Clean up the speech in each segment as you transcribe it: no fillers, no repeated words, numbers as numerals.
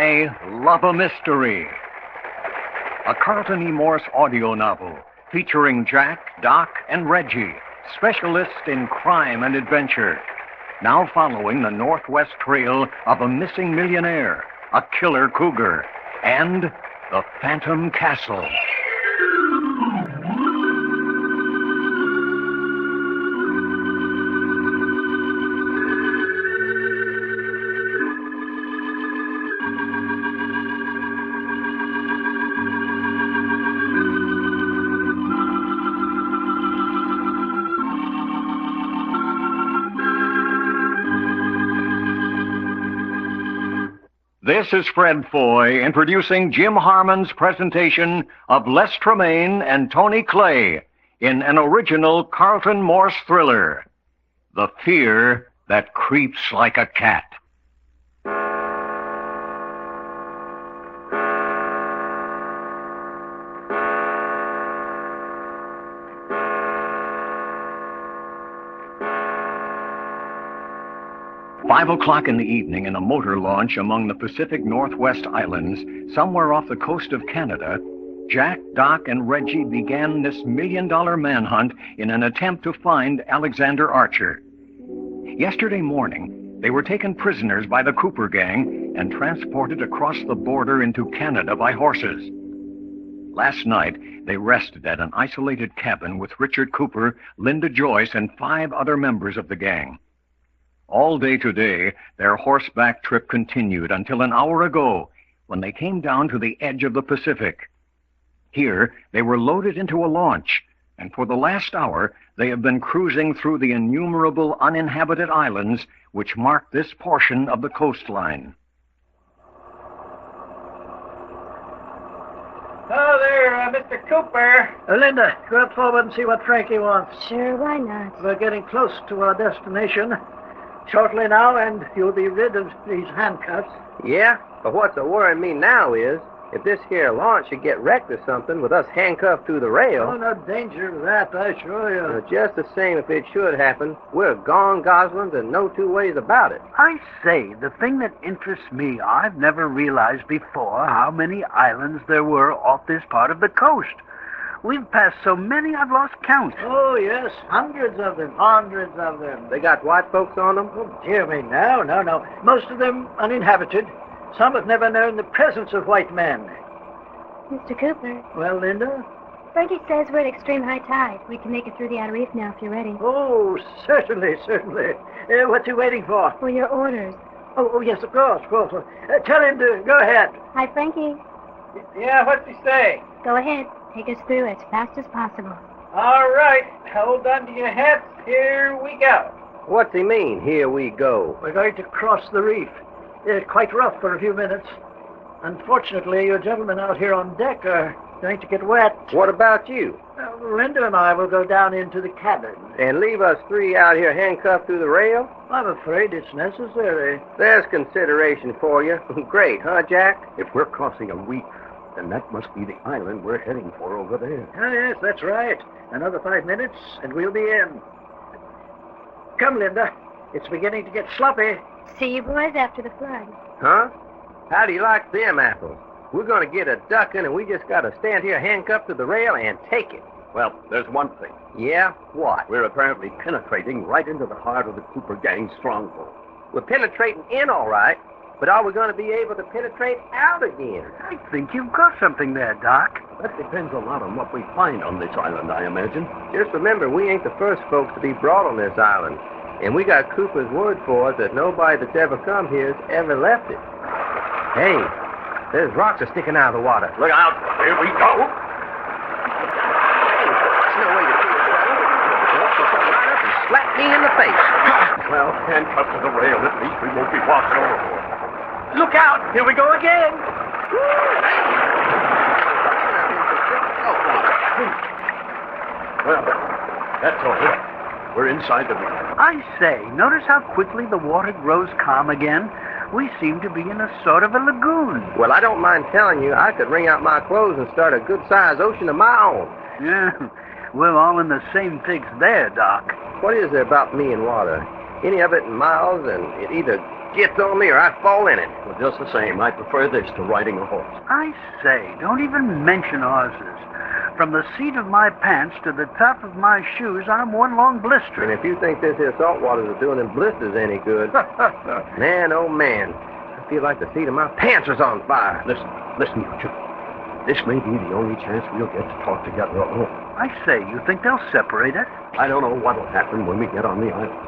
I Love a Mystery, a Carlton E. Morse audio novel featuring Jack, Doc, and Reggie, specialists in crime and adventure, now following the northwest trail of a missing millionaire, a killer cougar, and the Phantom Castle. This is Fred Foy introducing Jim Harmon's presentation of Les Tremaine and Tony Clay in an original Carlton Morse thriller, The Fear That Creeps Like a Cat. 5 o'clock in the evening in a motor launch among the Pacific Northwest Islands, somewhere off the coast of Canada, Jack, Doc, and Reggie began this million-dollar manhunt in an attempt to find Alexander Archer. Yesterday morning, they were taken prisoners by the Cooper gang and transported across the border into Canada by horses. Last night, they rested at an isolated cabin with Richard Cooper, Linda Joyce, and 5 other members of the gang. All day today, their horseback trip continued until an hour ago, when they came down to the edge of the Pacific. Here, they were loaded into a launch, and for the last hour, they have been cruising through the innumerable uninhabited islands which mark this portion of the coastline. Hello there, Mr. Cooper. Linda, go up forward and see what Frankie wants. Sure, why not? We're getting close to our destination. Shortly now, and you'll be rid of these handcuffs. Yeah, but what's worrying me now is if this here launch should get wrecked or something with us handcuffed to the rail. Oh, no danger of that, I assure you. Just the same, if it should happen, we're gone goslings and no two ways about it. I say, the thing that interests me, I've never realized before how many islands there were off this part of the coast. We've passed so many I've lost count. Oh, yes, hundreds of them. They got white folks on them? Oh, dear me, no. Most of them uninhabited. Some have never known the presence of white men. Mr. Cooper. Well, Linda? Frankie says we're at extreme high tide. We can make it through the outer reef now if you're ready. Oh, certainly. What's he waiting for? For your orders. Oh, yes, of course. Tell him to go ahead. Hi, Frankie. Yeah, what's he say? Go ahead. Take us through as fast as possible. All right, hold on to your hats. Here we go. What's he mean, here we go? We're going to cross the reef. It's quite rough for a few minutes. Unfortunately, you gentlemen out here on deck are going to get wet. What about you? Linda and I will go down into the cabin. And leave us 3 out here handcuffed to the rail? I'm afraid it's necessary. There's consideration for you. Great, huh, Jack? If we're crossing a reef, then that must be the island we're heading for over there. Oh, yes, that's right. Another 5 minutes, and we'll be in. Come, Linda. It's beginning to get sloppy. See you boys after the flood. Huh? How do you like them apples? We're going to get a ducking, and we just got to stand here handcuffed to the rail and take it. Well, there's one thing. Yeah? What? We're apparently penetrating right into the heart of the Cooper gang's stronghold. We're penetrating in all right, but are we going to be able to penetrate out again? I think you've got something there, Doc. That depends a lot on what we find on this island, I imagine. Just remember, we ain't the first folks to be brought on this island. And we got Cooper's word for it that nobody that's ever come here has ever left it. Hey, there's rocks are sticking out of the water. Look out. Here we go. There's no way to see it, fella. They'll come right up and slap me in the face. Well, handcuffed to the rail, at least we won't be washed overboard. Look out! Here we go again! Well, that's all. We're inside the reef. I say, notice how quickly the water grows calm again? We seem to be in a sort of a lagoon. Well, I don't mind telling you, I could wring out my clothes and start a good-sized ocean of my own. Yeah, we're all in the same fix there, Doc. What is there about me and water? Any of it in miles, and it either gets on me or I'd fall in it. Well, just the same, I prefer this to riding a horse. I say, don't even mention horses. From the seat of my pants to the top of my shoes, I'm one long blister. And if you think this here salt water is doing them blisters any good, man, oh man, I feel like the seat of my pants was on fire. Listen, you two. This may be the only chance we'll get to talk together alone. I say, you think they'll separate us? I don't know what'll happen when we get on the island.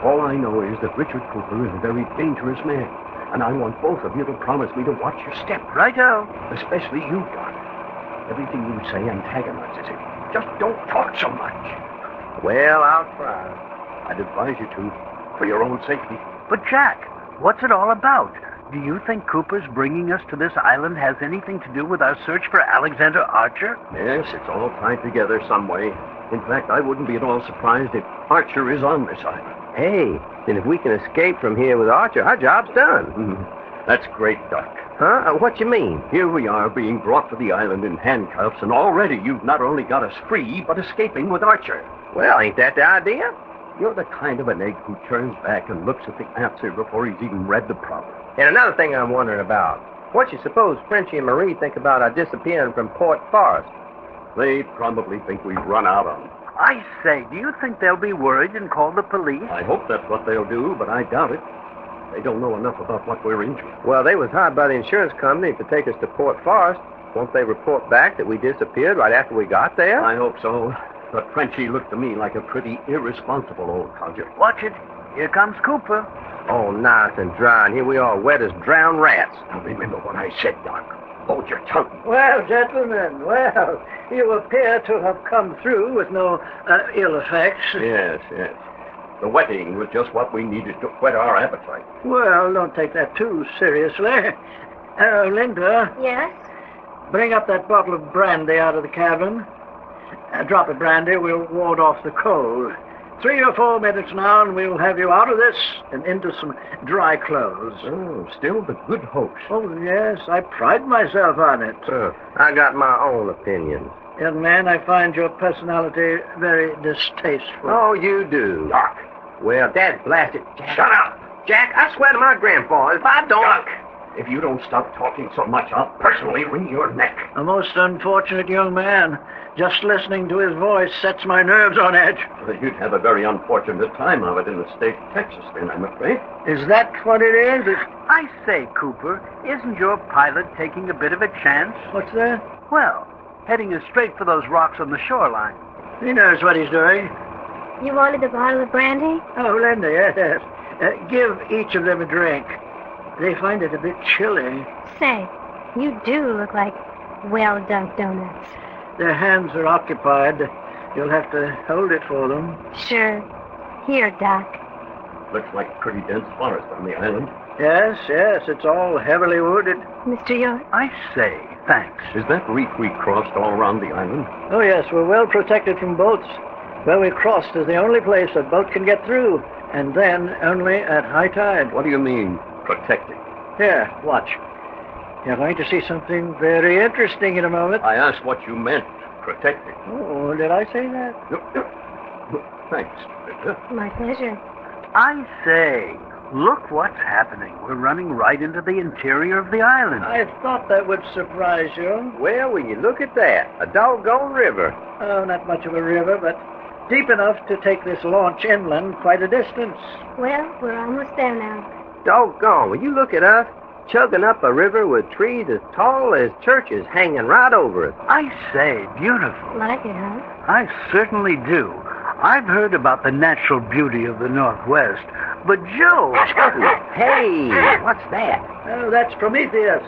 All I know is that Richard Cooper is a very dangerous man, and I want both of you to promise me to watch your step. Righto. Especially you, Doc. Everything you say antagonizes him. Just don't talk so much. Well, I'll try. I'd advise you to, for your own safety. But, Jack, what's it all about? Do you think Cooper's bringing us to this island has anything to do with our search for Alexander Archer? Yes, it's all tied together some way. In fact, I wouldn't be at all surprised if Archer is on this island. Hey, then if we can escape from here with Archer, our job's done. That's great, Doc. Huh? What you mean? Here we are being brought to the island in handcuffs, and already you've not only got us free, but escaping with Archer. Well, ain't that the idea? You're the kind of an egg who turns back and looks at the answer before he's even read the problem. And another thing I'm wondering about. What you suppose Frenchie and Marie think about our disappearing from Port Forest? They probably think we've run out on them. I say, do you think they'll be worried and call the police? I hope that's what they'll do, but I doubt it. They don't know enough about what we're into. Well, they was hired by the insurance company to take us to Port Forest. Won't they report back that we disappeared right after we got there? I hope so. But Frenchie looked to me like a pretty irresponsible old codger. Watch it. Here comes Cooper. Oh, nice and dry, and here we are, wet as drowned rats. Now remember what I said, Doc. Hold your tongue. Well, gentlemen, you appear to have come through with no ill effects. Yes. The wetting was just what we needed to whet our appetite. Well, don't take that too seriously. Linda. Yes? Bring up that bottle of brandy out of the cabin. A drop of brandy will ward off the cold. 3 or 4 minutes now, and we'll have you out of this and into some dry clothes. Oh, still the good host. Oh, yes, I pride myself on it. I got my own opinions. Young man, I find your personality very distasteful. Oh, you do. Doc. Well, Dad blasted. Jack. Shut up. Jack, I swear to my grandfather, if I don't... Doc, if you don't stop talking so much, I'll personally wring your neck. A most unfortunate young man. Just listening to his voice sets my nerves on edge. Well, you'd have a very unfortunate time of it in the state of Texas, then, I'm afraid. Is that what it is? I say, Cooper, isn't your pilot taking a bit of a chance? What's that? Well, heading us straight for those rocks on the shoreline. He knows what he's doing. You wanted a bottle of brandy? Oh, Linda, yes. Give each of them a drink. They find it a bit chilly. Say, you do look like well-dunked donuts. Their hands are occupied. You'll have to hold it for them. Sure. Here, Doc. Looks like a pretty dense forest on the island. Yes, it's all heavily wooded. Mr. York? I say, thanks. Is that reef we crossed all around the island? Oh, yes, we're well protected from boats. Where we crossed is the only place a boat can get through, and then only at high tide. What do you mean, protected? Here, watch. You're going to see something very interesting in a moment. I asked what you meant, protected. Oh, did I say that? No. Thanks, Linda. My pleasure. I say, look what's happening. We're running right into the interior of the island. I thought that would surprise you. Well, will you look at that? A doggone river. Oh, not much of a river, but deep enough to take this launch inland quite a distance. Well, we're almost there now. Doggone, will you look at us? Chugging up a river with trees as tall as churches hanging right over us. I say, beautiful. Like it, huh? I certainly do. I've heard about the natural beauty of the Northwest, but Joe... Hey, what's that? Oh, that's Prometheus.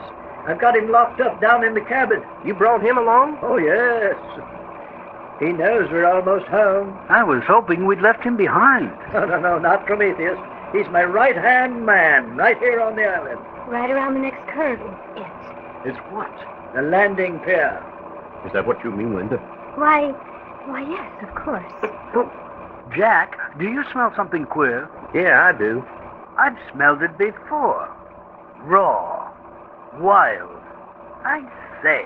I've got him locked up down in the cabin. You brought him along? Oh, yes. He knows we're almost home. I was hoping we'd left him behind. No, not Prometheus. He's my right-hand man, right here on the island. Right around the next curve. It's what? The landing pier. Is that what you mean, Linda? Why, yes, of course. Jack, do you smell something queer? Yeah, I do. I've smelled it before. Raw. Wild. I say,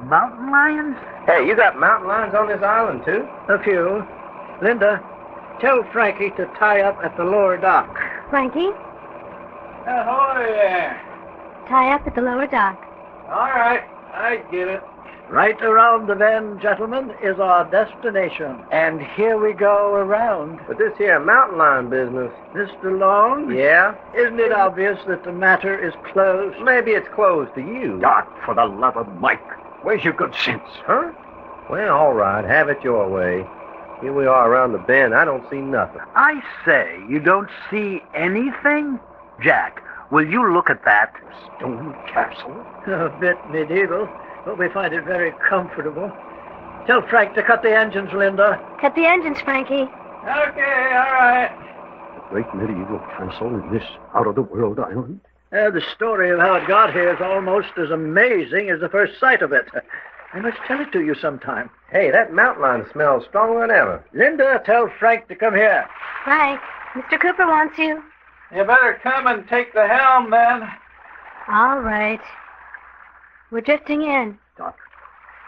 mountain lions? Hey, you got mountain lions on this island, too? A few. Linda, tell Frankie to tie up at the lower dock. Frankie? Ahoy there. Tie up at the lower dock. All right, I get it. Right around the bend, gentlemen, is our destination. And here we go around. But this here mountain lion business... Mr. Long? Yeah? Isn't it obvious that the matter is closed? Maybe it's closed to you. Doc, for the love of Mike, where's your good sense? Huh? Well, all right, have it your way. Here we are around the bend. I don't see nothing. I say, you don't see anything? Jack, will you look at that? Stone Castle? A bit medieval, but we find it very comfortable. Tell Frank to cut the engines, Linda. Cut the engines, Frankie. Okay, all right. A great medieval castle in this out-of-the-world island? The story of how it got here is almost as amazing as the first sight of it. I must tell it to you sometime. Hey, that mountain lion smells stronger than ever. Linda, tell Frank to come here. Frank, Mr. Cooper wants you. You better come and take the helm, then. All right. We're drifting in. Doc,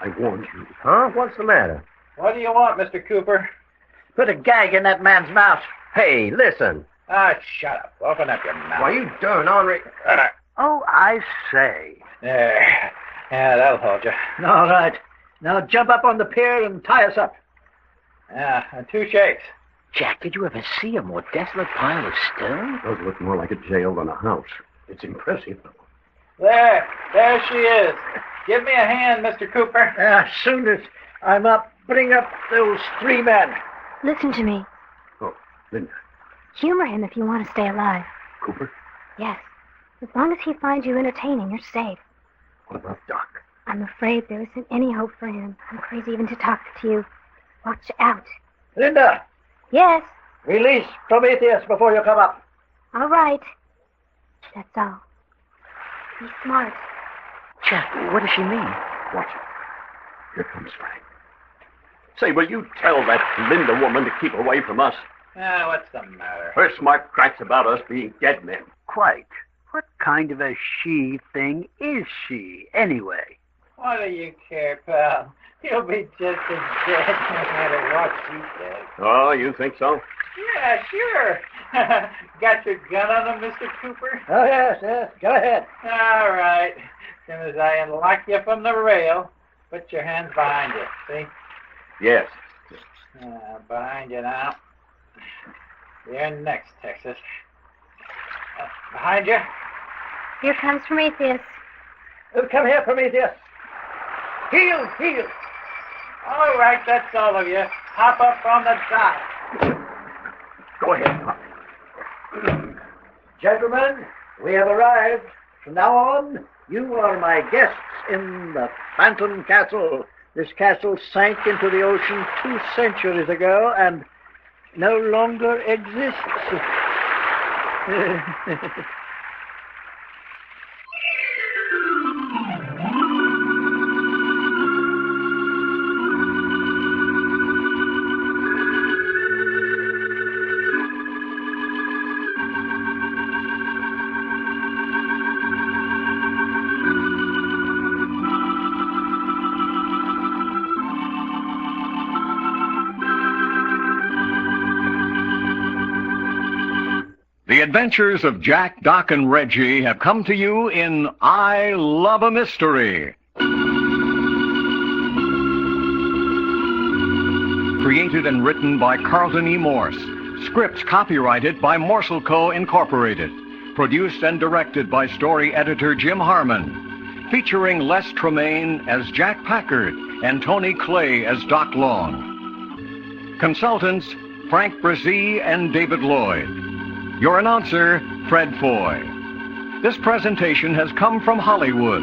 I warned you. Huh? What's the matter? What do you want, Mr. Cooper? Put a gag in that man's mouth. Hey, listen. Ah, shut up. Open up your mouth. Why, you darn ornery... Oh, I say. There. Yeah, that'll hold you. All right. Now jump up on the pier and tie us up. Yeah, and 2 shakes. Jack, did you ever see a more desolate pile of stone? Does look more like a jail than a house. It's impressive, though. There she is. Give me a hand, Mr. Cooper. As soon as I'm up, bring up those 3 men. Listen to me. Oh, Linda. Humor him if you want to stay alive. Cooper? Yes. As long as he finds you entertaining, you're safe. What about Doc? I'm afraid there isn't any hope for him. I'm crazy even to talk to you. Watch out. Linda, Yes. release Prometheus before you come up. All right. That's all. Be smart. Jack, what does she mean? Watch it. Here comes Frank. Say, will you tell that Linda woman to keep away from us? What's the matter? Her smart cracks about us being dead men. Quite. What kind of a she thing is she, anyway? What do you care, pal? You'll be just as dead no matter what she says. Oh, you think so? Yeah, sure. Got your gun on him, Mr. Cooper? Oh, yes. Go ahead. All right. As soon as I unlock you from the rail, put your hands behind you. See? Yes. Behind you now. You're next, Texas. Behind you. Here comes Prometheus. Come here, Prometheus. Heel. All right, that's all of you. Hop up on the dock. Go ahead, Doc. Gentlemen, we have arrived. From now on, you are my guests in the Phantom Castle. This castle sank into the ocean 2 centuries ago and no longer exists. The adventures of Jack, Doc, and Reggie have come to you in I Love a Mystery. Created and written by Carlton E. Morse. Scripts copyrighted by Morsel Co. Incorporated. Produced and directed by story editor Jim Harmon. Featuring Les Tremaine as Jack Packard and Tony Clay as Doc Long. Consultants Frank Brzee and David Lloyd. Your announcer, Fred Foy. This presentation has come from Hollywood.